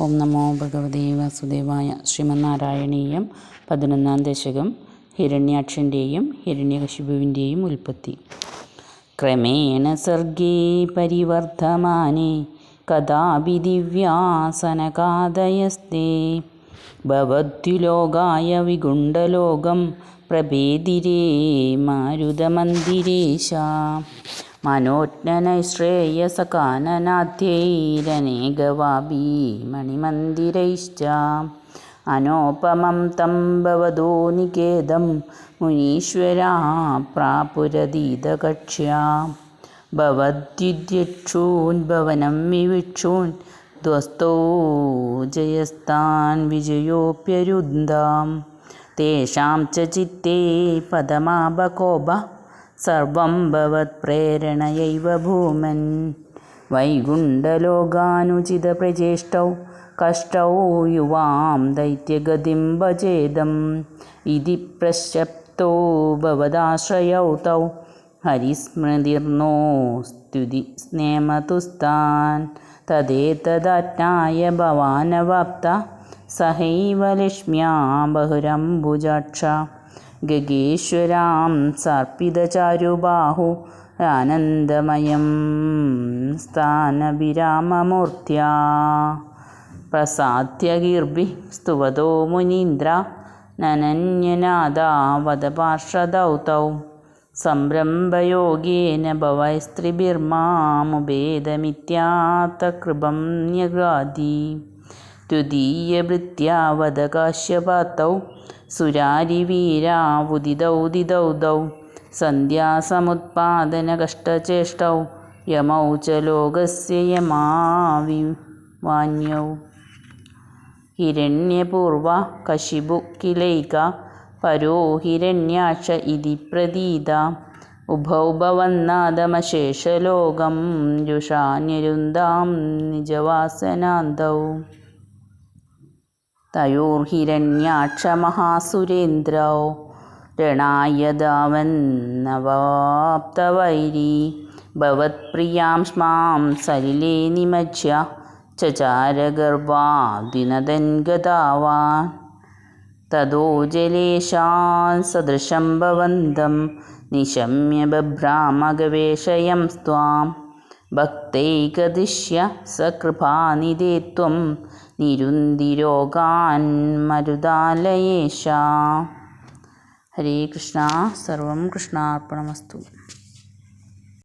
ഓം നമോ ഭഗവതേ വാസുദേവായ. ശ്രീമന്നാരായണീയം 11-ാം ദശകം. ഹിരണ്യാക്ഷൻ്റെയും ഹിരണ്യകശിപുവിൻ്റെയും ഉൽപ്പത്തി. ക്രമേണ സർഗേ പരിവർദ്ധമാനേ കഥാപി ദിവ്യാസനകാദയസ്തേ ഭവദ്യുലോകായ വിഗുണ്ടലോകം പ്രഭേദിരേ മാരുതമന്ദിരേശ മനോജ്ഞനൈശ്രേയസകാനനാദ്യൈരനേകവാപീ മണിമന്ദിരൈശ്ച അനോപമം തം ഭവതോ നികേതം മുനീശ്വരാ പ്രാപുരതീതകക്ഷ്യാ ഭവദ്യുദ്യക്ഷൂൻ ഭവനം വിവിക്ഷൂൻ ധ്വസ്തോ ജയസ്താൻ വിജയോപ്യരുന്ധാം തേഷാം ച ചിത്തേ പദമാപകോപ സർവം ഭവത്പ്രേരണയൈവ ഭൂമൻ വൈകുണ്ഠലോകാനുചിതപ്രചേഷ്ടൗ കഷ്ടൗ യുവാം ദൈത്യഗതിം ഭജേദം ഇതി പ്രശപ്തോ ഭവദാശ്രയൗ തൗ ഹരിസ്മൃതിർനോ സ്തുതി സ്നേമതുസ്താൻ തദേതദാജ്ഞായ ഭവാനവാപ്ത സഹൈവ ലക്ഷ്മ്യാ ബഹുരംബുജാക്ഷ ഗഗേശ്വരാം സർപ്പിതചാരുബാഹു ആനന്ദമയം സ്ഥാനവിരാമമൂർത്യാ പ്രസാദ്യ ഗീർഭിഃ സ്തുവതോ മുനീന്ദ്ര നനന്യനാദാ വദപാർഷദൗ തൗ സംരംഭയോഗേന ഭവൈസ്ത്രിഭിർമാമുപേതമിത്യാതകൃപം ന്യഗാദി ദ്വിതീയഭൃത്യാ വദ കാശ്യപാത്തൗ സുരാരിവീരാവുദിതൗ സന്ധ്യാസമുത്പാദനകഷ്ടചേഷ്ടൗ യമൗ ച ലോകസ്യ യമാവിവാന്യൗ ഹിരണ്യപൂർവ കശിപു കിലൈക പരോ ഹിരണ്യാക്ഷ ഇതി പ്രതീത ഉഭൗ ഭവന്നാദമശേഷലോകം രുഷാന്യരുന്ധാം നിജവാസനാന്തൗ തയോർഹിരണ്യാക്ഷമഹാസുരേന്ദ്രോ രണായ ധാവന്നവാപ്തവൈരീ ഭവത്പ്രിയാം സ്മാം സലിലേ നിമജ്യ ചചാരഗർഭാദ്വിനദൻ ഗതാവാൻ തതോ ജലേശാൻ സദൃശം ഭവന്തം നിശമ്യ ബഭ്രാമഗവേഷയം സ്ത്വാം ഭക്തൈകദിശ്യ സകൃപാനിധേ ത്വം നിരുന്ധിരോഗാൻ മരുതാലയേശ. ഹരേ കൃഷ്ണ. സർവം കൃഷ്ണാർപ്പണമസ്തു.